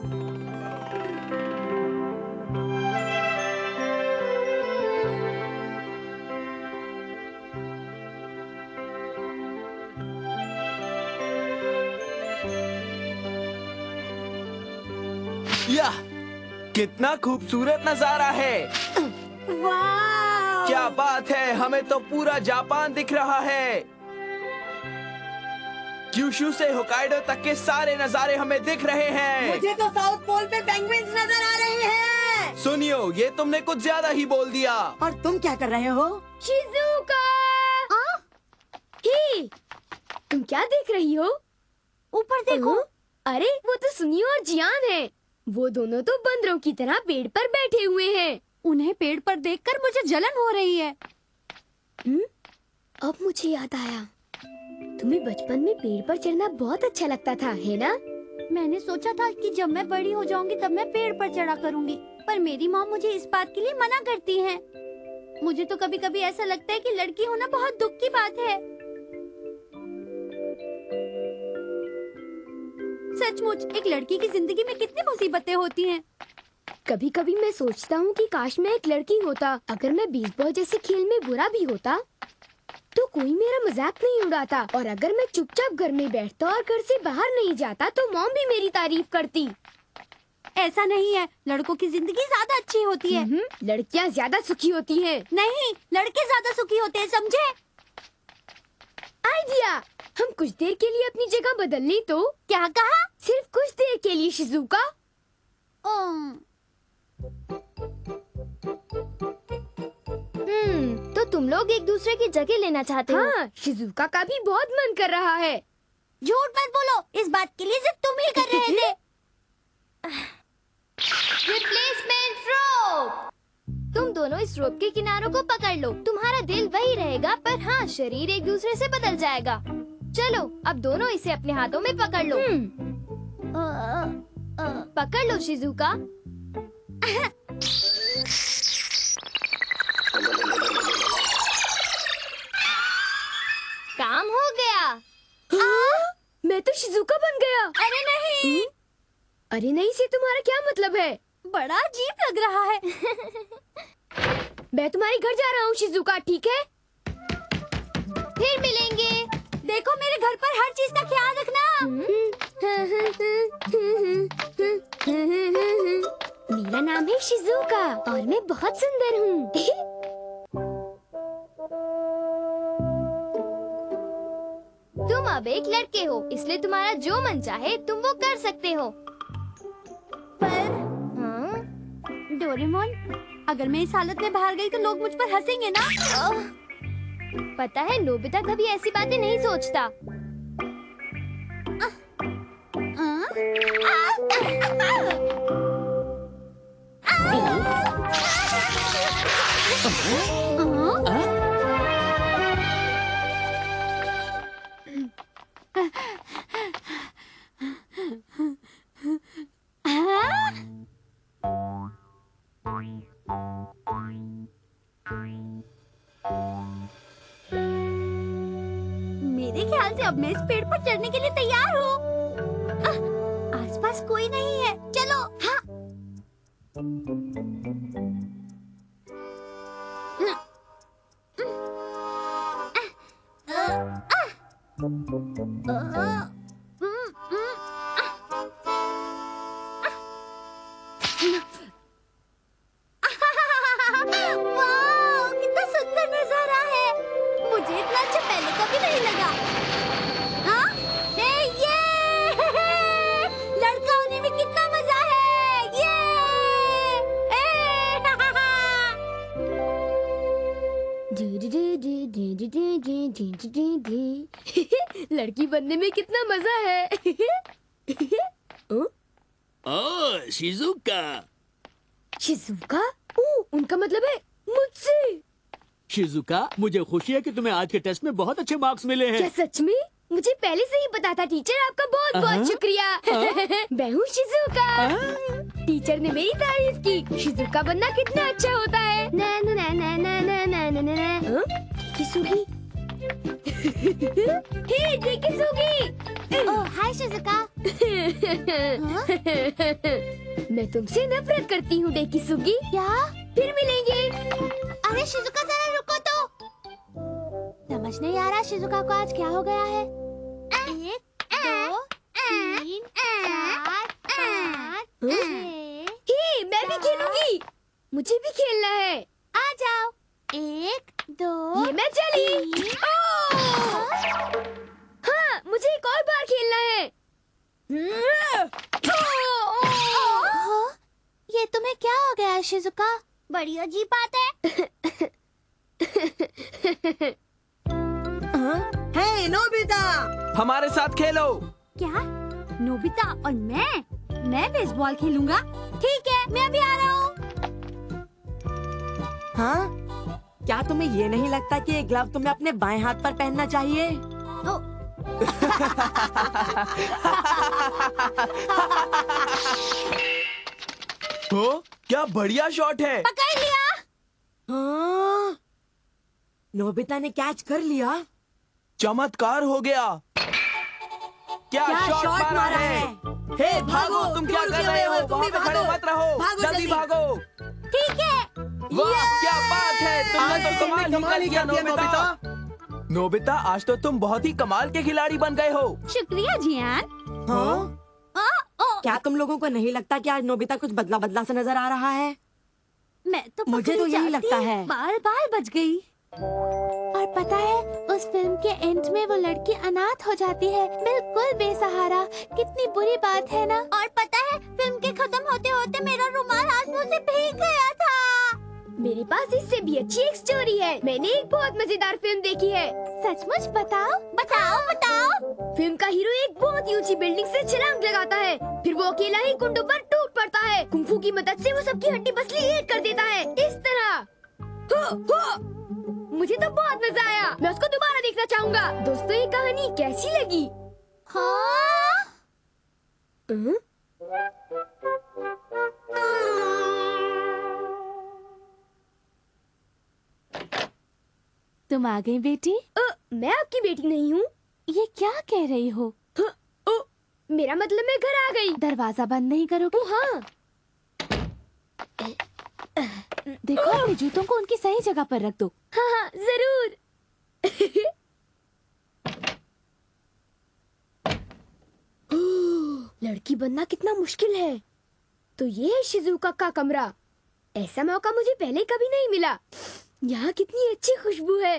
यह कितना खूबसूरत नजारा है। वाह! क्या बात है, हमें तो पूरा जापान दिख रहा है। क्यूशू से होकाइडो तक के सारे नजारे हमें दिख रहे हैं। मुझे तो साउथ पोल पे पेंगुइन्स नजर आ रहे हैं। सुनियो, ये तुमने कुछ ज्यादा ही बोल दिया। और तुम क्या कर रहे हो? शिजुका! हे, तुम क्या देख रही हो? ऊपर देखो। अरे वो तो सुनियो और जियान है। वो दोनों तो बंदरों की तरह पेड़ पर बैठे हुए हैं। उन्हें पेड़ पर देखकर मुझे जलन हो रही है। अब मुझे याद आया, तुम्हें बचपन में पेड़ पर चढ़ना बहुत अच्छा लगता था, है ना? मैंने सोचा था कि जब मैं बड़ी हो जाऊंगी तब मैं पेड़ पर चढ़ा करूंगी, पर मेरी माँ मुझे इस बात के लिए मना करती है। मुझे तो कभी कभी ऐसा लगता है कि लड़की होना बहुत दुख की बात है। सचमुच एक लड़की की जिंदगी में कितनी मुसीबतें होती हैं। कभी कभी मैं सोचता हूँ कि काश मैं एक लड़की होता। अगर मैं बेसबॉल जैसे खेल में बुरा भी होता तो कोई मेरा मजाक नहीं उड़ाता, और अगर मैं चुपचाप घर में बैठता और घर से बाहर नहीं जाता तो मॉम भी मेरी तारीफ करती। ऐसा नहीं है, लड़कों की जिंदगी ज्यादा अच्छी होती है। लड़कियाँ ज्यादा सुखी होती हैं। नहीं, लड़के ज्यादा सुखी होते हैं, समझे? आइडिया! हम कुछ देर के लिए अपनी जगह बदल लें तो? क्या कहा? सिर्फ कुछ देर के लिए शिजुका। तो तुम लोग एक दूसरे की जगह लेना चाहते हो? हाँ, शिजुका का भी बहुत मन कर रहा है। झूठ मत बोलो, इस बात के लिए जिद तुम ही कर रहे थे। रिप्लेसमेंट रोप। तुम दोनों इस रोप के किनारों को पकड़ लो। तुम्हारा दिल वही रहेगा, पर हाँ, शरीर एक दूसरे से बदल जाएगा। चलो, अब दोनों इसे अपने हाथों में पकड़ लो। पकड़ लो शिजुका। काम हो गया। मैं तो शिजुका बन गया। अरे नहीं। अरे नहीं से तुम्हारा क्या मतलब है? बड़ा अजीब लग रहा है। मैं तुम्हारे घर जा रहा हूँ शिजुका, ठीक है? फिर मिलेंगे। देखो, मेरे घर पर हर चीज का ख्याल रखना। मेरा नाम है शिजुका और मैं बहुत सुंदर हूँ। तुम अब एक लड़के हो, इसलिए तुम्हारा जो मन चाहे तुम वो कर सकते हो। पर डोरेमोन, अगर मैं इस हालत में बाहर गई तो लोग मुझ पर हंसेंगे ना? पता है, नोबिता कभी ऐसी बातें नहीं सोचता। मेरे ख्याल से अब मैं इस पेड़ पर चढ़ने के लिए तैयार हूँ। आसपास कोई नहीं है, चलो। हाँ। वाह, कितना सुंदर नजारा है। मुझे इतना अच्छा पहले कभी नहीं लगा। हाँ? ये लड़का होने में कितना मजा है। लड़की बनने में कितना मजा है। शिजुका। शिजुका? उनका मतलब है मुझसे। शिजुका, मुझे खुशी है कि तुम्हें आज के टेस्ट में बहुत अच्छे मार्क्स मिले हैं। क्या सच में? मुझे पहले से ही पता था टीचर, आपका बहुत बहुत शुक्रिया। मैं हूँ शिजुका। टीचर ने मेरी तारीफ की। शिजुका बनना कितना अच्छा होता है। ना ना ना ना ना ना ना ना ना ना। किसुगी? हे, किसुगी? ओह, हाय शिजुका। मैं तुमसे नफरत करती हूँ डेकी सुगी। क्या? फिर मिलेंगे। अरे शिजुका जरा रुको तो। समझ नहीं आ रहा शिजुका को आज क्या हो गया है। 1 2 3 4 5 हे, मैं भी खेलूंगी। मुझे भी खेलना है। आ जाओ। 1 2 ये मैं चली। हाँ, मुझे एक और बार खेलना है। ये तुम्हें क्या हो गया है शिजुका? बड़ी अजीब बात है। हे नोबिता, हमारे साथ खेलो। क्या? नोबिता और मैं बेसबॉल खेलूंगा। ठीक है, मैं अभी आ रहा हूँ। हाँ? क्या तुम्हें ये नहीं लगता कि ये ग्लव तुम्हें अपने बाएं हाथ पर पहनना चाहिए? हो, क्या बढ़िया शॉट है। पकड़ लिया। हाँ? नोबिता ने कैच कर लिया। चमत्कार हो गया। क्या शॉट मारा है। हे भागो, तुम क्या कर रहे हो? वहाँ पे खड़े मत रहो, जल्दी भागो। ठीक है। वाह, क्या बात है। तुमने तो कमाल ही कर दिया नोबिता। नोबिता, आज तो तुम बहुत ही कमाल के खिलाड़ी बन गए हो। शुक्रिया जियान। हाँ? क्या तुम लोगों को नहीं लगता कि आज नोबिता कुछ बदला बदला सा नजर आ रहा है? मैं तो मुझे तो यही लगता है। बाल बाल बच गई। और पता है, उस फिल्म के एंड में वो लड़की अनाथ हो जाती है, बिल्कुल बेसहारा। कितनी बुरी बात है ना। और पता है, फिल्म के खत्म होते होते मेरा रुमाल आंसू से भीग गया था। मेरे पास इससे भी अच्छी एक स्टोरी है। मैंने एक बहुत मजेदार फिल्म देखी है। सचमुच? बताओ बताओ बताओ। फिल्म का हीरो एक बहुत ही ऊंची बिल्डिंग से छलांग लगाता है, फिर वो अकेला ही कुंडों पर टूट पड़ता है। कुंफू की मदद से वो सबकी हड्डी पसली एक कर देता है। इस तरह मुझे तो बहुत मजा आया। मैं उसको दोबारा देखना चाहूँगा। दोस्तों, ये कहानी कैसी लगी? हाँ? तुम आ गई बेटी? मैं आपकी बेटी नहीं हूँ। ये क्या कह रही हो? मेरा मतलब मैं घर आ गई। दरवाजा बंद नहीं करोगे? हाँ। देखो, अपने जूतों को उनकी सही जगह पर रख दो। हाँ हाँ, जरूर। लड़की बनना कितना मुश्किल है। तो ये है शिजुका का कमरा। ऐसा मौका मुझे पहले कभी नहीं मिला। यहाँ कितनी अच्छी खुशबू है।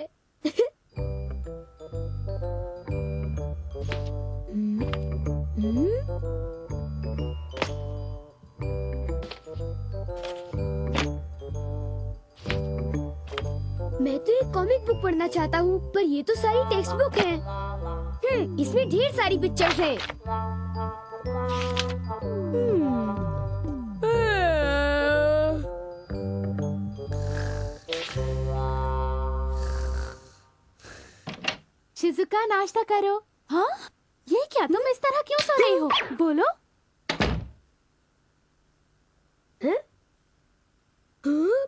मैं तो एक कॉमिक बुक पढ़ना चाहता हूँ, पर ये तो सारी टेक्स्ट बुक है। इसमें ढेर सारी पिक्चर्स हैं। शिजुका, नाश्ता करो। हाँ? ये क्या, तुम इस तरह क्यों सो रही हो? बोलो।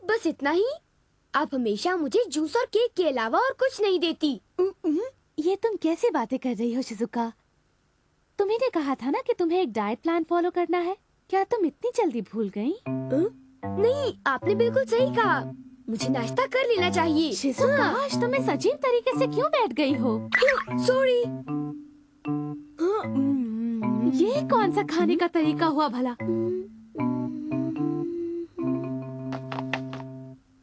बस इतना ही? आप हमेशा मुझे जूस और केक के अलावा और कुछ नहीं देती। ये तुम कैसी बातें कर रही हो शिजुका? तुम्ही ने कहा था ना कि तुम्हें एक डाइट प्लान फॉलो करना है। क्या तुम इतनी जल्दी भूल गई? नहीं, आपने बिल्कुल सही कहा। मुझे नाश्ता कर लेना चाहिए। शिजुका, आज तुम इस अजीब तरीके से क्यों बैठ गई हो? सॉरी। ये कौन सा खाने का तरीका हुआ भला?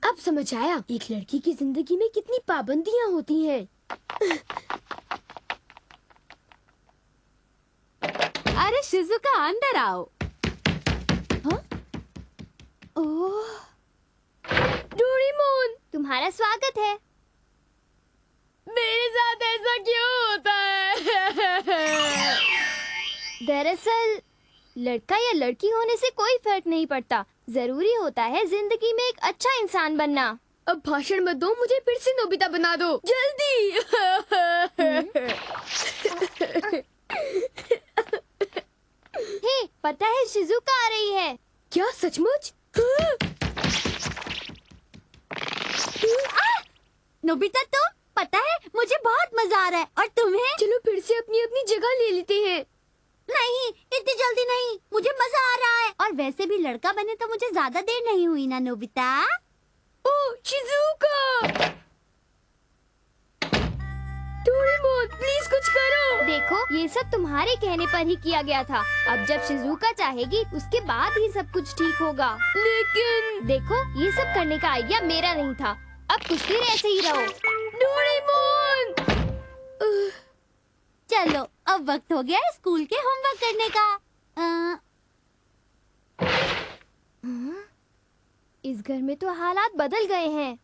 अब समझ आया, एक लड़की की जिंदगी में कितनी पाबंदियां होती हैं। अरे शिजुका, अंदर आओ। हाँ? ओह, डोरेमोन, तुम्हारा स्वागत है। मेरे साथ ऐसा क्यों होता है? दरअसल लड़का या लड़की होने से कोई फर्क नहीं पड़ता। जरूरी होता है जिंदगी में एक अच्छा इंसान बनना। अब भाषण मत दो, मुझे फिर से नोबिता बना दो, जल्दी। हे, पता है शिजुका आ रही है। क्या सचमुच? नोबिता, तुम? पता है, मुझे बहुत मजा आ रहा है। और तुम्हें? चलो फिर से अपनी अपनी जगह ले लेते हैं। नहीं, इतनी जल्दी नहीं, मुझे मजा आ रहा है। और वैसे भी लड़का बने तो मुझे ज्यादा देर नहीं हुई ना Nobita. Oh Shizuka, Doraemon please कुछ करो। देखो, ये सब तुम्हारे कहने पर ही किया गया था। अब जब शिजुका चाहेगी उसके बाद ही सब कुछ ठीक होगा। लेकिन देखो, ये सब करने का आइडिया मेरा नहीं था। अब कुछ देर ऐसे ही रहो। डोरेमोन, चलो, अब वक्त हो गया है स्कूल के होमवर्क करने का। इस घर में तो हालात बदल गए हैं।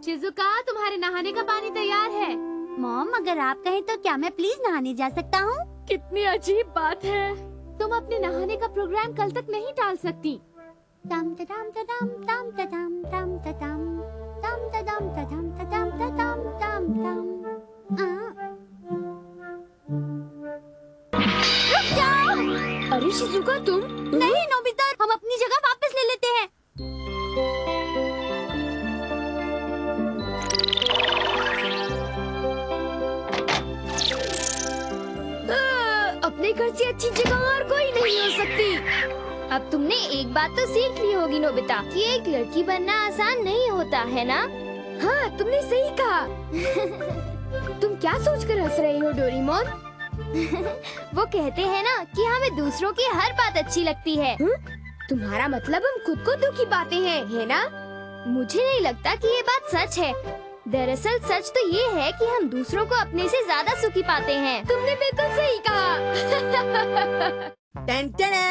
शिजुका, तुम्हारे नहाने का पानी तैयार है। मॉम, अगर आप कहें तो क्या मैं प्लीज नहाने जा सकता हूँ? कितनी अजीब बात है। तुम अपने नहाने का प्रोग्राम कल तक नहीं टाल सकती। तम तम तम तम तम तम तम तम तम तम तम तम तम तम। रुक जाओ! अरे शिजुका, तुम नहीं नोबिता, हम अपनी जगह वापस ले लेते हैं। अपने घर से अच्छी जगह और कोई नहीं हो सकती। अब तुमने एक बात तो सीख ली होगी नोबिता, कि एक लड़की बनना आसान नहीं होता है ना? हाँ, तुमने सही कहा। तुम क्या सोचकर हंस रही हो डोरेमोन? वो कहते हैं ना कि हमें दूसरों की हर बात अच्छी लगती है। तुम्हारा मतलब हम खुद को दुखी पाते हैं, है ना? मुझे नहीं लगता कि ये बात सच है। दरअसल सच तो ये है कि हम दूसरों को अपने से ज्यादा सुखी पाते हैं। तुमने बिल्कुल सही कहा। टेंशन है।